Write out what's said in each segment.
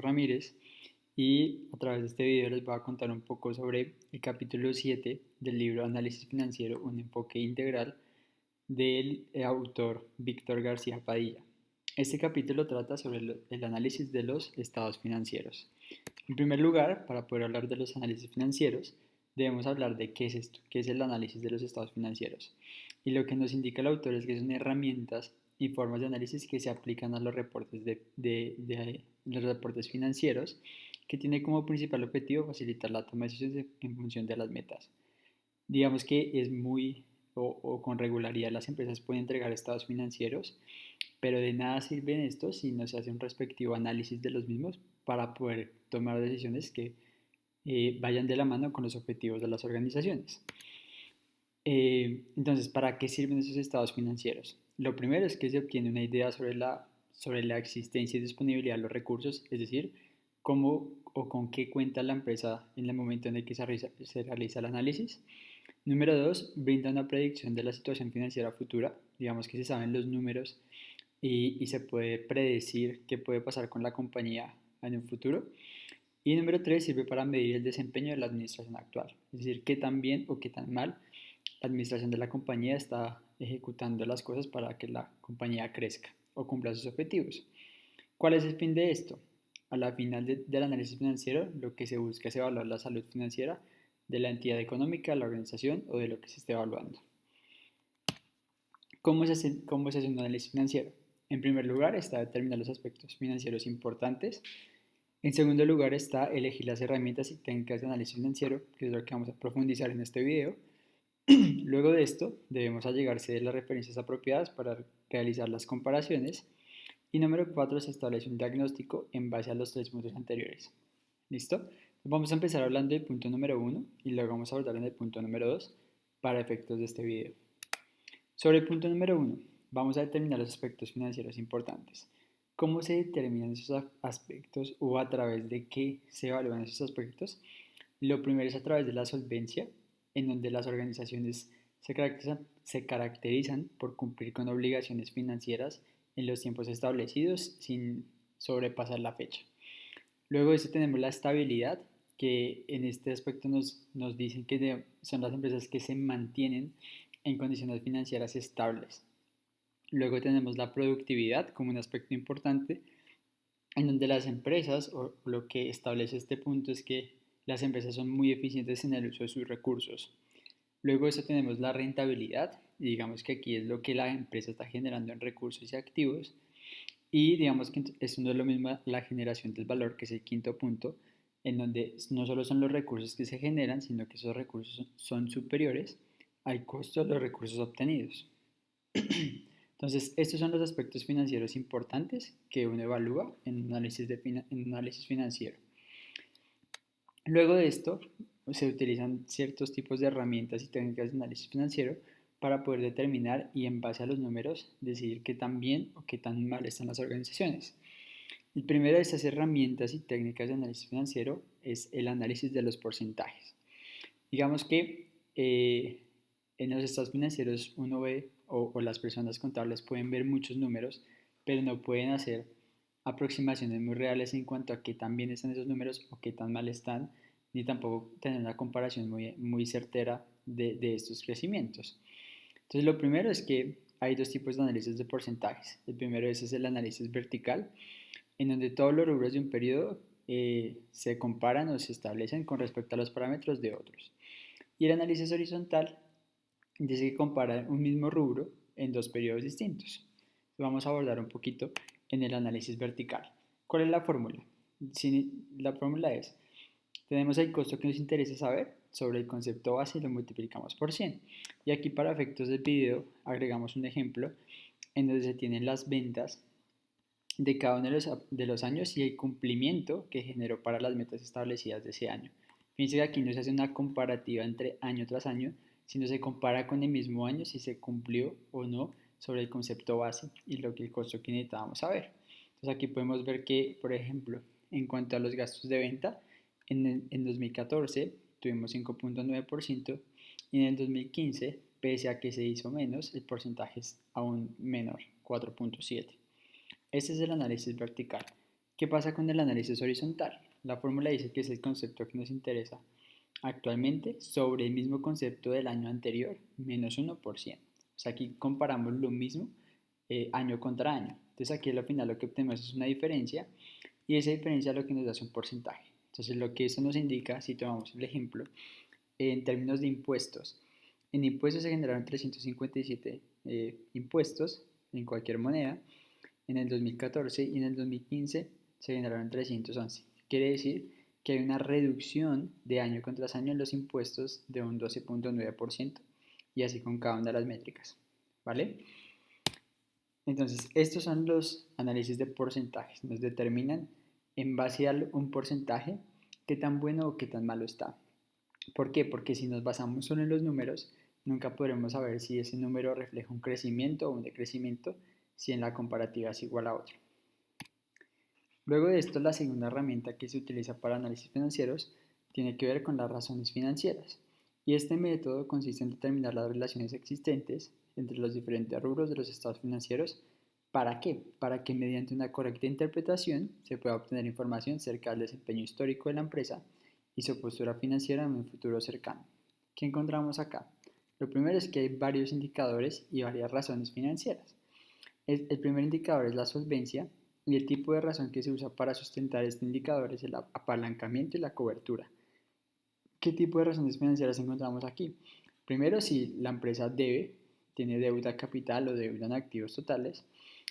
Ramírez y a través de este video les voy a contar un poco sobre el capítulo 7 del libro Análisis Financiero, un enfoque integral del autor Víctor García Padilla. Este capítulo trata sobre el análisis de los estados financieros. En primer lugar, para poder hablar de los análisis financieros, debemos hablar de qué es esto, qué es el análisis de los estados financieros. Y lo que nos indica el autor es que son herramientas y formas de análisis que se aplican a los reportes, los reportes financieros, que tiene como principal objetivo facilitar la toma de decisiones en función de las metas. Digamos que es muy o con regularidad las empresas pueden entregar estados financieros, pero de nada sirven estos si no se hace un respectivo análisis de los mismos para poder tomar decisiones que vayan de la mano con los objetivos de las organizaciones. Entonces, ¿para qué sirven esos estados financieros? Lo primero es que se obtiene una idea sobre la existencia y disponibilidad de los recursos, es decir, cómo o con qué cuenta la empresa en el momento en el que se realiza el análisis. Número dos, brinda una predicción de la situación financiera futura, digamos que se saben los números y se puede predecir qué puede pasar con la compañía en un futuro. Y número tres, sirve para medir el desempeño de la administración actual, es decir, qué tan bien o qué tan mal la administración de la compañía está ejecutando las cosas para que la compañía crezca o cumpla sus objetivos. ¿Cuál es el fin de esto? A la final del análisis financiero, lo que se busca es evaluar la salud financiera de la entidad económica, la organización o de lo que se esté evaluando. ¿Cómo se hace un análisis financiero? En primer lugar está determinar los aspectos financieros importantes. En segundo lugar está elegir las herramientas y técnicas de análisis financiero, que es lo que vamos a profundizar en este video. Luego de esto, debemos allegarse de las referencias apropiadas para realizar las comparaciones. Y número 4, se establece un diagnóstico en base a los tres puntos anteriores. ¿Listo? Vamos a empezar hablando del punto número 1 y luego vamos a abordar en el punto número 2 para efectos de este video. Sobre el punto número 1, vamos a determinar los aspectos financieros importantes. ¿Cómo se determinan esos aspectos o a través de qué se evalúan esos aspectos? Lo primero es a través de la solvencia, en donde las organizaciones se caracterizan por cumplir con obligaciones financieras en los tiempos establecidos sin sobrepasar la fecha. Luego de eso tenemos la estabilidad, que en este aspecto nos dicen que son las empresas que se mantienen en condiciones financieras estables. Luego tenemos la productividad como un aspecto importante, en donde las empresas, o lo que establece este punto es que las empresas son muy eficientes en el uso de sus recursos. Luego de eso tenemos la rentabilidad, y digamos que aquí es lo que la empresa está generando en recursos y activos, y digamos que esto no es lo mismo la generación del valor, que es el quinto punto, en donde no solo son los recursos que se generan, sino que esos recursos son superiores al costo de los recursos obtenidos. Entonces, estos son los aspectos financieros importantes que uno evalúa en un análisis financiero. Luego de esto, se utilizan ciertos tipos de herramientas y técnicas de análisis financiero para poder determinar y en base a los números decidir qué tan bien o qué tan mal están las organizaciones. El primero de estas herramientas y técnicas de análisis financiero es el análisis de los porcentajes. Digamos que en los estados financieros uno ve o las personas contables pueden ver muchos números, pero no pueden hacer aproximaciones muy reales en cuanto a qué tan bien están esos números o qué tan mal están, ni tampoco tener una comparación muy certera de estos crecimientos. Entonces, lo primero es que hay dos tipos de análisis de porcentajes. El primero es el análisis vertical, en donde todos los rubros de un periodo se comparan o se establecen con respecto a los parámetros de otros. Y el análisis horizontal dice que compara un mismo rubro en dos periodos distintos. Vamos a abordar un poquito en el análisis vertical. ¿Cuál es la fórmula? La fórmula es, tenemos el costo que nos interesa saber sobre el concepto base y lo multiplicamos por 100. Y aquí para efectos del video agregamos un ejemplo en donde se tienen las ventas de cada uno de los años y el cumplimiento que generó para las metas establecidas de ese año. Fíjense que aquí no se hace una comparativa entre año tras año, sino se compara con el mismo año si se cumplió o no sobre el concepto base y lo que el costo que necesitábamos saber. Entonces aquí podemos ver que, por ejemplo, en cuanto a los gastos de venta, en 2014 tuvimos 5.9% y en el 2015, pese a que se hizo menos, el porcentaje es aún menor, 4.7%. Este es el análisis vertical. ¿Qué pasa con el análisis horizontal? La fórmula dice que es el concepto que nos interesa actualmente sobre el mismo concepto del año anterior, menos 1%. O sea, aquí comparamos lo mismo año contra año. Entonces aquí al final lo que obtenemos es una diferencia y esa diferencia lo que nos da es un porcentaje. Entonces lo que esto nos indica, si tomamos el ejemplo, en términos de impuestos, en impuestos se generaron 357 impuestos en cualquier moneda en el 2014 y en el 2015 se generaron 311. Quiere decir que hay una reducción de año contra año en los impuestos de un 12.9% y así con cada una de las métricas, ¿vale? Entonces, estos son los análisis de porcentajes. Nos determinan en base a un porcentaje qué tan bueno o qué tan malo está. ¿Por qué? Porque si nos basamos solo en los números, nunca podremos saber si ese número refleja un crecimiento o un decrecimiento si en la comparativa es igual a otro. Luego de esto, la segunda herramienta que se utiliza para análisis financieros tiene que ver con las razones financieras. Y este método consiste en determinar las relaciones existentes entre los diferentes rubros de los estados financieros. ¿Para qué? Para que mediante una correcta interpretación se pueda obtener información acerca del desempeño histórico de la empresa y su postura financiera en un futuro cercano. ¿Qué encontramos acá? Lo primero es que hay varios indicadores y varias razones financieras. El primer indicador es la solvencia y el tipo de razón que se usa para sustentar este indicador es el apalancamiento y la cobertura. ¿Qué tipo de razones financieras encontramos aquí? Primero, si la empresa tiene deuda capital o deuda en activos totales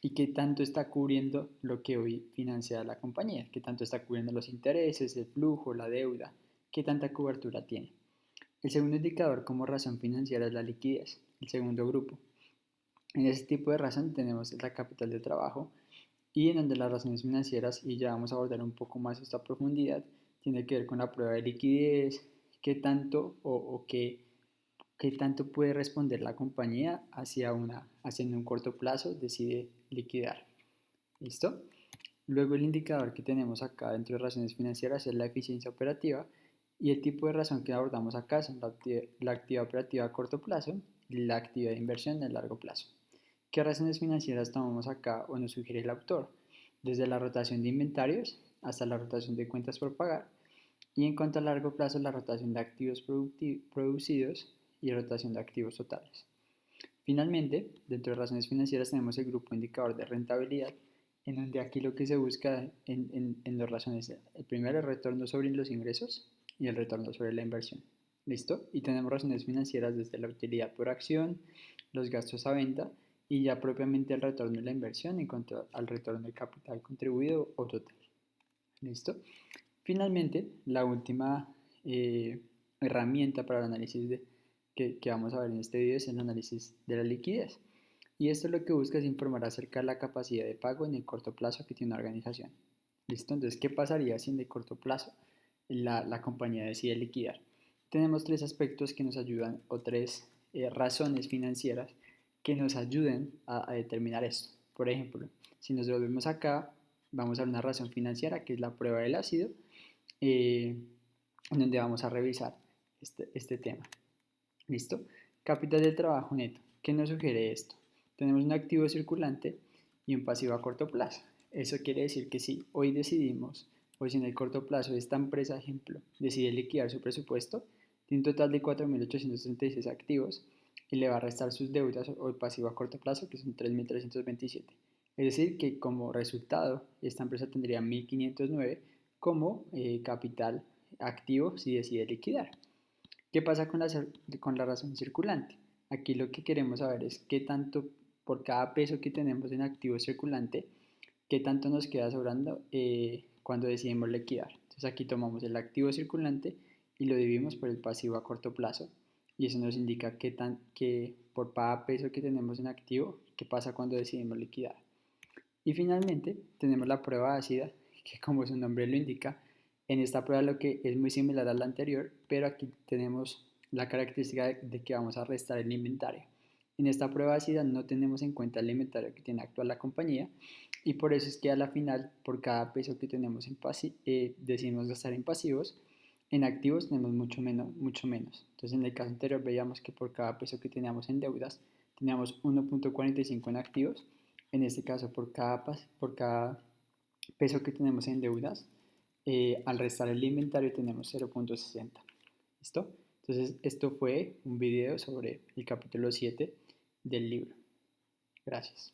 y qué tanto está cubriendo lo que hoy financia la compañía, qué tanto está cubriendo los intereses, el flujo, la deuda, qué tanta cobertura tiene. El segundo indicador como razón financiera es la liquidez, el segundo grupo. En ese tipo de razón tenemos la capital de trabajo y en donde las razones financieras, y ya vamos a abordar un poco más esta profundidad, tiene que ver con la prueba de liquidez, qué tanto o qué tanto puede responder la compañía hacia en un corto plazo decide liquidar. ¿Listo? Luego el indicador que tenemos acá dentro de razones financieras es la eficiencia operativa y el tipo de razón que abordamos acá son la actividad operativa a corto plazo y la actividad de inversión a largo plazo. ¿Qué razones financieras tomamos acá o nos sugiere el autor? Desde la rotación de inventarios hasta la rotación de cuentas por pagar y en cuanto a largo plazo la rotación de activos producidos y rotación de activos totales. Finalmente, dentro de razones financieras tenemos el grupo indicador de rentabilidad, en donde aquí lo que se busca en las razones, el primero el retorno sobre los ingresos y el retorno sobre la inversión. ¿Listo? Y tenemos razones financieras desde la utilidad por acción, los gastos a venta y ya propiamente el retorno de la inversión en cuanto al retorno de capital contribuido o total. ¿Listo? Finalmente, la última herramienta para el análisis que vamos a ver en este video es el análisis de la liquidez. Y esto lo que busca es informar acerca de la capacidad de pago en el corto plazo que tiene una organización. ¿Listo? Entonces, ¿qué pasaría si en el corto plazo la compañía decide liquidar? Tenemos tres aspectos que nos ayudan o tres razones financieras que nos ayuden a determinar esto. Por ejemplo, si nos devolvemos acá, vamos a una razón financiera que es la prueba del ácido, en donde vamos a revisar este tema. ¿Listo? Capital del trabajo neto. ¿Qué nos sugiere esto? Tenemos un activo circulante y un pasivo a corto plazo. Eso quiere decir que si hoy decidimos, o si en el corto plazo esta empresa, ejemplo, decide liquidar su presupuesto, tiene un total de 4.836 activos y le va a restar sus deudas o el pasivo a corto plazo, que son 3.327. Es decir, que como resultado, esta empresa tendría 1.509 como capital activo si decide liquidar. ¿Qué pasa con la razón circulante? Aquí lo que queremos saber es qué tanto por cada peso que tenemos en activo circulante, qué tanto nos queda sobrando cuando decidimos liquidar. Entonces aquí tomamos el activo circulante y lo dividimos por el pasivo a corto plazo y eso nos indica que por cada peso que tenemos en activo, qué pasa cuando decidimos liquidar. Y finalmente tenemos la prueba ácida, que como su nombre lo indica, en esta prueba lo que es muy similar a la anterior, pero aquí tenemos la característica de que vamos a restar el inventario. En esta prueba ácida no tenemos en cuenta el inventario que tiene actual la compañía y por eso es que a la final, por cada peso que tenemos decidimos gastar en pasivos, en activos tenemos mucho menos, mucho menos. Entonces en el caso anterior veíamos que por cada peso que teníamos en deudas, teníamos 1.45 en activos. En este caso, por cada peso que tenemos en deudas, al restar el inventario tenemos 0.60. ¿Listo? Entonces, esto fue un video sobre el capítulo 7 del libro. Gracias.